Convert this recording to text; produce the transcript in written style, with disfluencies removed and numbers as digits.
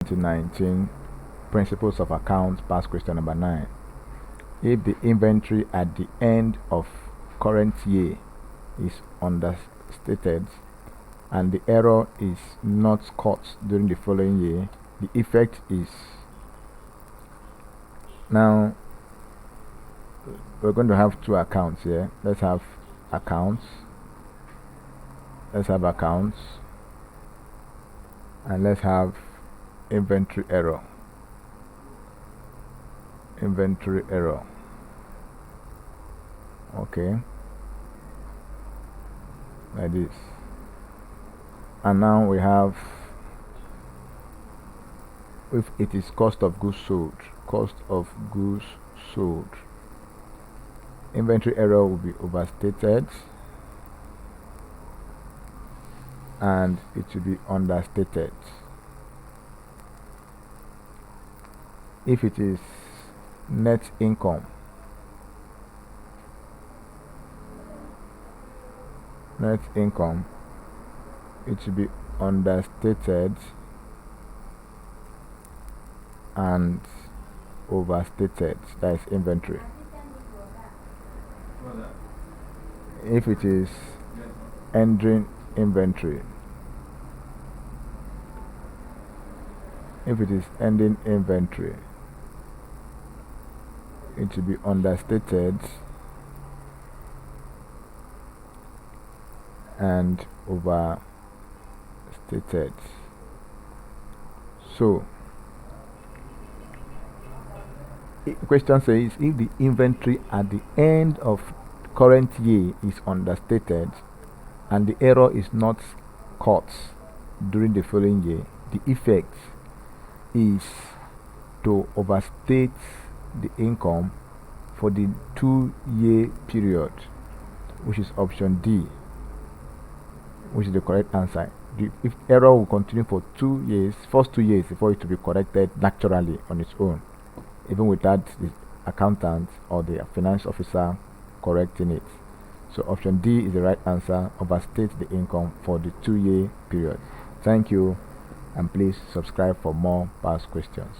2019 Principles of Accounts, past question number 9. If the inventory at the end of current year is understated and the error is not caught during the following year, the effect is... Now we're going to have two accounts here. Let's have accounts. Let's have accounts. And let's have inventory error. Inventory error. Okay. Like this. And now we have, if it is cost of goods sold, cost of goods sold, inventory error will be overstated and it will be understated. If it is net income, net income, it will be understated and overstated. That is inventory. If it is ending inventory, if it is ending inventory, it will be understated and overstated. So the question says, if the inventory at the end of current year is understated and the error is not caught during the following year, the effect is to overstate the income for the 2-year period, which is option D, which is the correct answer. If error will continue for 2 years, first 2 years before it to be corrected naturally on its own, even without the accountant or the finance officer correcting it. So option D is the right answer, overstate the income for the 2-year period. Thank you, and please subscribe for more past questions.